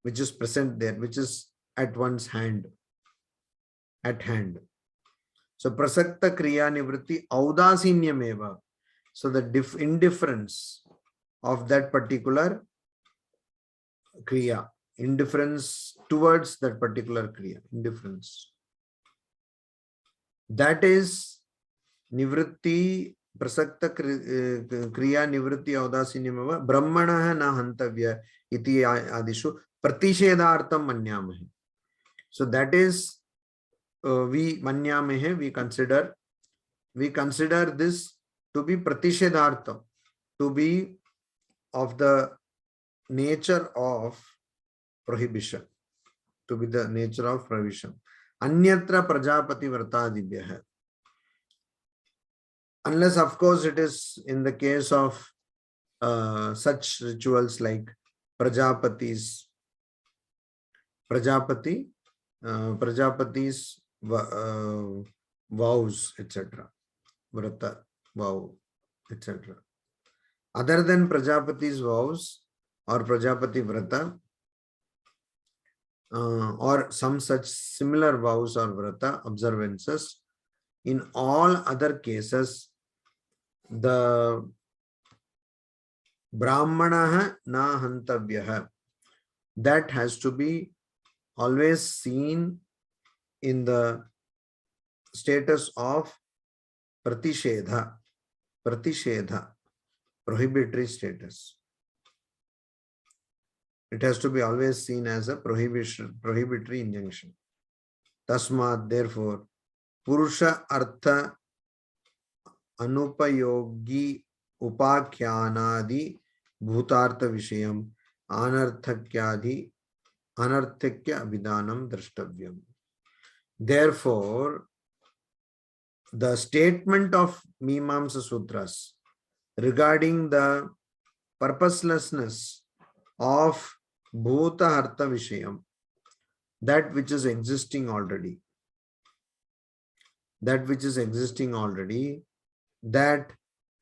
[SPEAKER 1] which is present there, which is at one's hand, at hand. So prasakta kriya nivritti audasinyameva. So the indifference of that particular kriya, indifference towards that particular kriya, indifference. That is nivritti, prasakta kriya nivritti audasinyameva brahmanah na hantavya iti adishu pratishedartam manyamahe. So that is we manyamahe, we consider this to be pratishedartam, to be of the nature of prohibition, to be the nature of prohibition. Anyatra prajapati vratadibhyah. Unless, of course, it is in the case of such rituals like Prajapati's vows, etc. Vrata, vow, etc. Other than Prajapati's vows or Prajapati Vrata, or some such similar vows or Vrata observances, in all other cases, the Brahmanah na hantavyah, that has to be always seen in the status of pratishedha, prohibitory status. It has to be always seen as a prohibitory injunction. Tasmat, therefore, Purusha Artha anupayogi upakyanadi bhutartha vishayam anarthakyadi anarthakya abhidanam drashtavyam. Therefore, the statement of Mimamsa Sutras regarding the purposelessness of Bhuta Hartha Vishayam, that which is existing already, that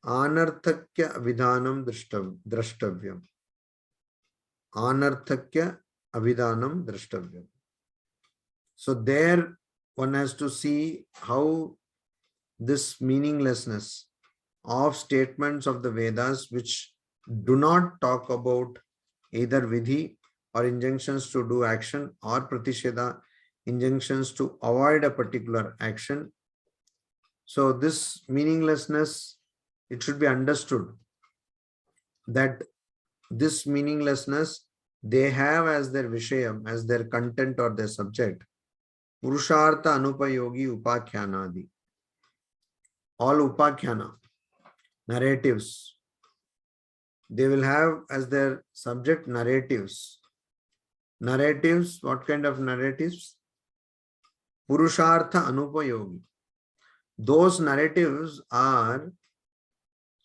[SPEAKER 1] anarthakya abhidanam drashtavyam. Anarthakya abhidanam drashtavyam. So there one has to see how this meaninglessness of statements of the Vedas which do not talk about either vidhi or injunctions to do action or pratisheda, injunctions to avoid a particular action. So this meaninglessness, it should be understood that this meaninglessness they have as their vishayam, as their content or their subject, purushartha anupayogi upakyanadi. All upakyana, narratives, they will have as their subject narratives. Narratives, what kind of narratives? Purushartha anupayogi. Those narratives are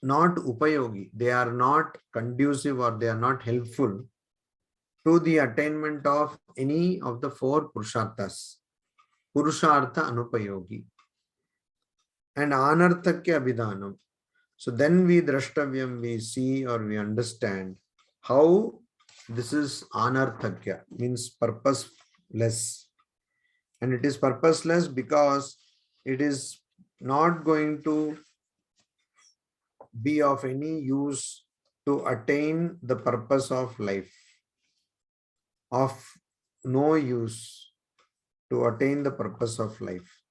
[SPEAKER 1] not upayogi. They are not conducive or they are not helpful to the attainment of any of the four purusharthas. Purushartha anupayogi. And anarthakya abhidanam. So then we drashtavyam, we see or we understand how this is anarthakya, means purposeless. And it is purposeless because it is not going to be of any use to attain the purpose of life, of no use to attain the purpose of life.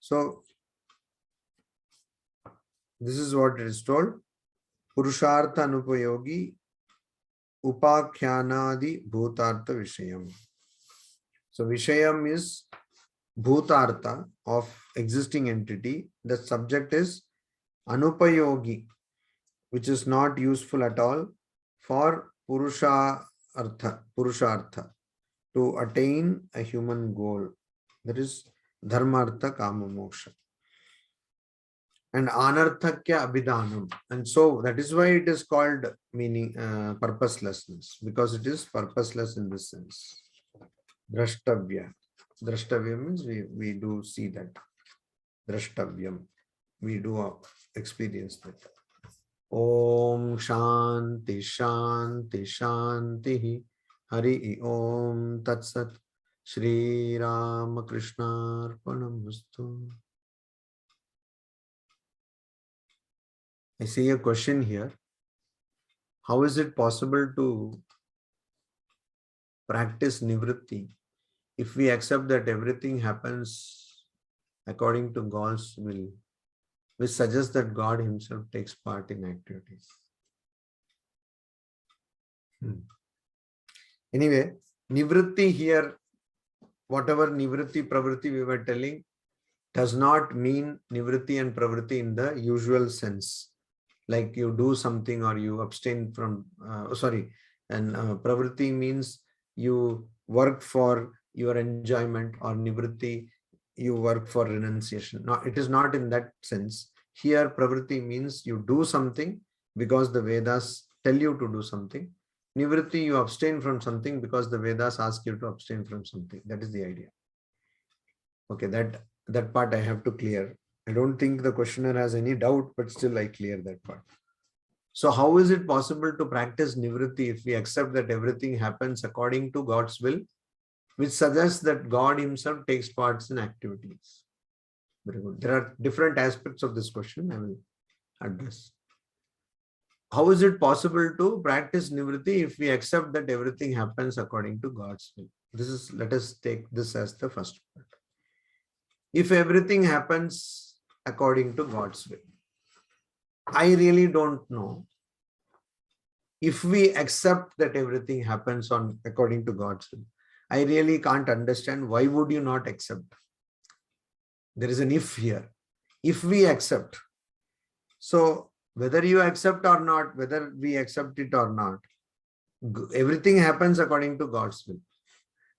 [SPEAKER 1] So this is what it is told. Purushartha anupayogi upakyanadi bhutartha vishayam. So vishayam is bhutartha of existing entity. The subject is anupayogi, which is not useful at all for purushartha, to attain a human goal. That is dharmartha kama moksha. And anarthakya abhidanam. And so that is why it is called meaning purposelessness, because it is purposeless in this sense. Drashtavya. Drashtavya means we do see that. Drashtavyam. We do experience that. Om Shanti Shanti Shanti Hari Om Tat Sat Shri Ramakrishna Arpanamastu. I see a question here. How is it possible to practice nivritti if we accept that everything happens according to God's will, which suggests that God himself takes part in activities? Anyway, nivritti here, whatever nivritti, pravritti we were telling, does not mean nivritti and pravritti in the usual sense. Like you do something or you abstain from, and pravritti means you work for your enjoyment, or nivritti, you work for renunciation. No, it is not in that sense. Here, pravritti means you do something because the Vedas tell you to do something. Nivritti, you abstain from something because the Vedas ask you to abstain from something. That is the idea. Okay, that part I have to clear. I don't think the questioner has any doubt, but still I clear that part. So how is it possible to practice nivritti if we accept that everything happens according to God's will, which suggests that God himself takes parts in activities? Very good. There are different aspects of this question I will address. How is it possible to practice nivritti if we accept that everything happens according to God's will? Let us take this as the first part. If everything happens according to God's will, I really don't know. If we accept that everything happens according to God's will, I really can't understand why would you not accept. There is an if here. If we accept So whether you accept or not, whether we accept it or not, everything happens according to God's will.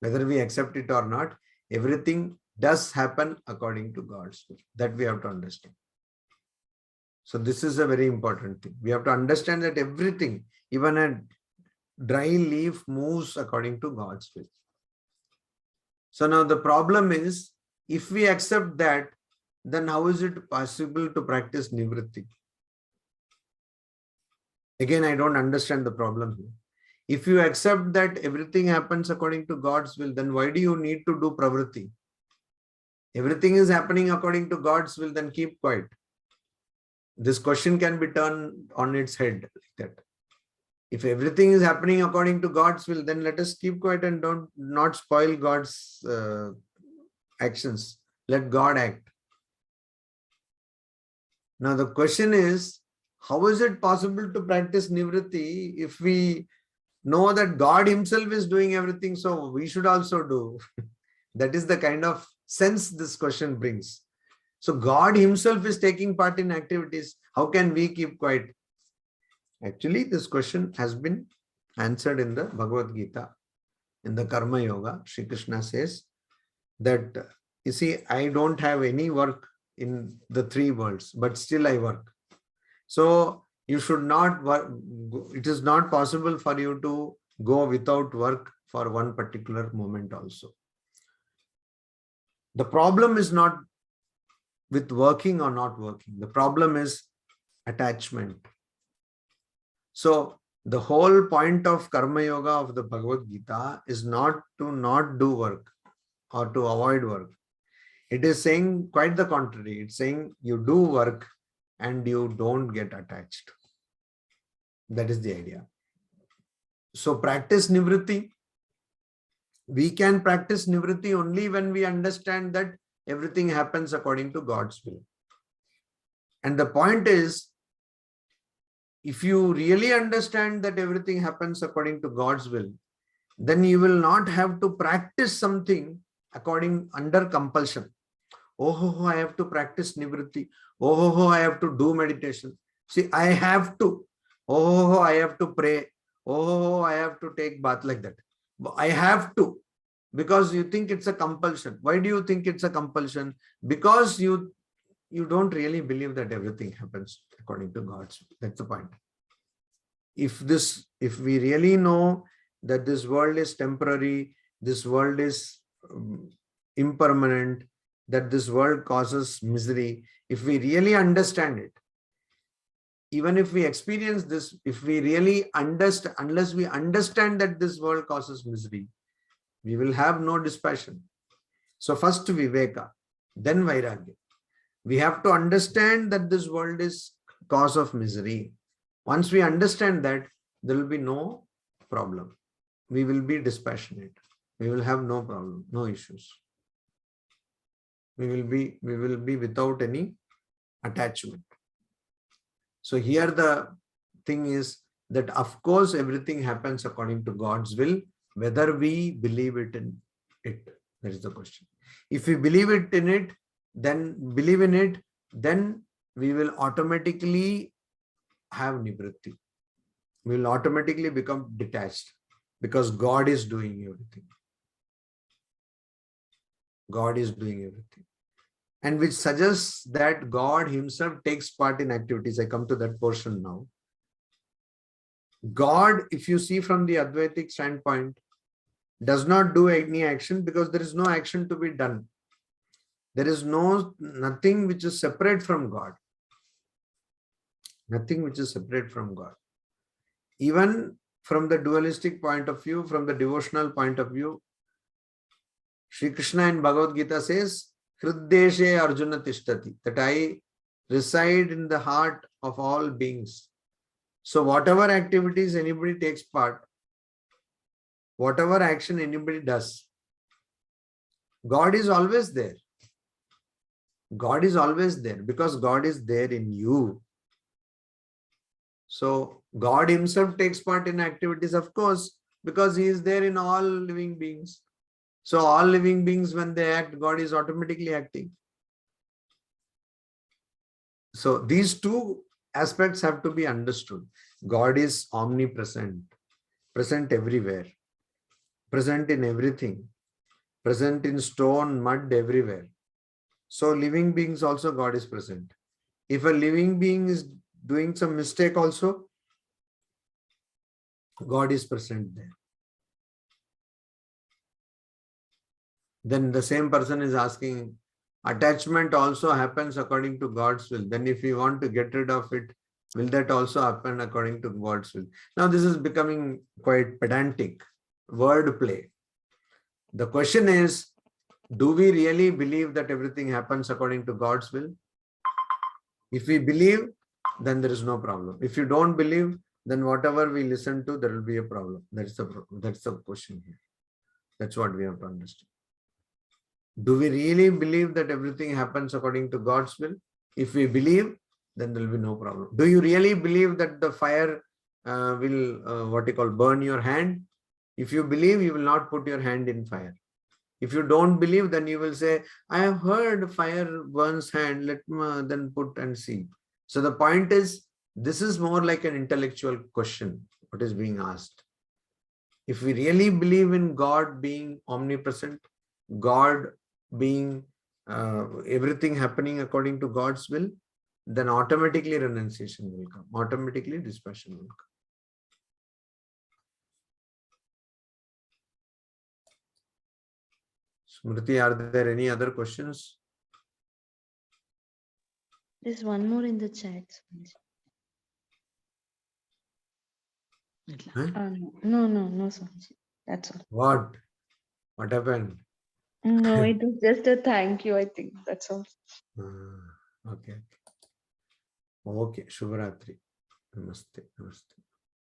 [SPEAKER 1] Whether we accept it or not, everything does happen according to God's will. That we have to understand. So this is a very important thing. We have to understand that everything, even a dry leaf, moves according to God's will. So now the problem is, if we accept that, then how is it possible to practice nivritti? Again, I don't understand the problem here. If you accept that everything happens according to God's will, then why do you need to do pravritti? Everything is happening according to God's will, then keep quiet. This question can be turned on its head like that. If everything is happening according to God's will, then let us keep quiet and not spoil God's actions. Let God act. Now the question is, how is it possible to practice nivritti if we know that God himself is doing everything, so we should also do? That is the kind of sense this question brings. So God himself is taking part in activities. How can we keep quiet? Actually, this question has been answered in the Bhagavad Gita. In the Karma Yoga, Shri Krishna says that, you see, I don't have any work in the three worlds, but still I work. So you should not work. It is not possible for you to go without work for one particular moment also. The problem is not with working or not working. The problem is attachment. So the whole point of Karma Yoga of the Bhagavad Gita is not to not do work or to avoid work. It is saying quite the contrary. It's saying you do work and you don't get attached. That is the idea. So practice nivritti. We can practice nivritti only when we understand that everything happens according to God's will. And the point is, if you really understand that everything happens according to God's will, then you will not have to practice something under compulsion. Oh, I have to practice nivritti. Oh, I have to do meditation. See, I have to. Oh, I have to pray. Oh, I have to take bath, like that. I have to, because you think it's a compulsion. Why do you think it's a compulsion? Because you don't really believe that everything happens according to God's will. That's the point. If we really know that this world is temporary, this world is impermanent, that this world causes misery, if we really understand it, even if we experience this, if we really understand, unless we understand that this world causes misery, we will have no dispassion. So first Viveka, then Vairagya. We have to understand that this world is cause of misery. Once we understand that, there will be no problem. We will be dispassionate. We will have no problem, no issues. We will be without any attachment. So here the thing is that, of course, everything happens according to God's will, whether we believe it in it. That is the question. If we believe in it, then we will automatically have nivritti. We will automatically become detached, because God is doing everything. God is doing everything. And which suggests that God himself takes part in activities. I come to that portion now. God, if you see from the Advaitic standpoint, does not do any action because there is no action to be done. There is nothing which is separate from God. Nothing which is separate from God. Even from the dualistic point of view, from the devotional point of view, Shri Krishna in Bhagavad Gita says, Hriddeshe Arjuna Tishtati, that I reside in the heart of all beings. So whatever activities anybody takes part, whatever action anybody does, God is always there. God is always there because God is there in you. So God himself takes part in activities, of course, because he is there in all living beings. So all living beings, when they act, God is automatically acting. So these two aspects have to be understood. God is omnipresent, present everywhere, present in everything, present in stone, mud, everywhere. So living beings also, God is present. If a living being is doing some mistake also, God is present there. Then the same person is asking, attachment also happens according to God's will. Then if we want to get rid of it, will that also happen according to God's will? Now this is becoming quite pedantic, word play. The question is, do we really believe that everything happens according to God's will? If we believe, then there is no problem. If you don't believe, then whatever we listen to, there will be a problem. That's the question here. That's what we have to understand. Do we really believe that everything happens according to God's will? If we believe, then there will be no problem. Do you really believe that the fire will burn your hand? If you believe, you will not put your hand in fire. If you don't believe, then you will say, I have heard fire burns hand, let me then put and see. So the point is, this is more like an intellectual question, what is being asked. If we really believe in God being omnipresent, God being everything happening according to God's will, then automatically renunciation will come, automatically dispassion will come. Smriti, are there any other questions?
[SPEAKER 2] There's one more in the chat.
[SPEAKER 1] Huh?
[SPEAKER 2] No, Swamiji. That's all.
[SPEAKER 1] What happened?
[SPEAKER 2] No, it was just a thank you, I think. That's all.
[SPEAKER 1] Okay. Okay. Shubhratri. Namaste. Namaste.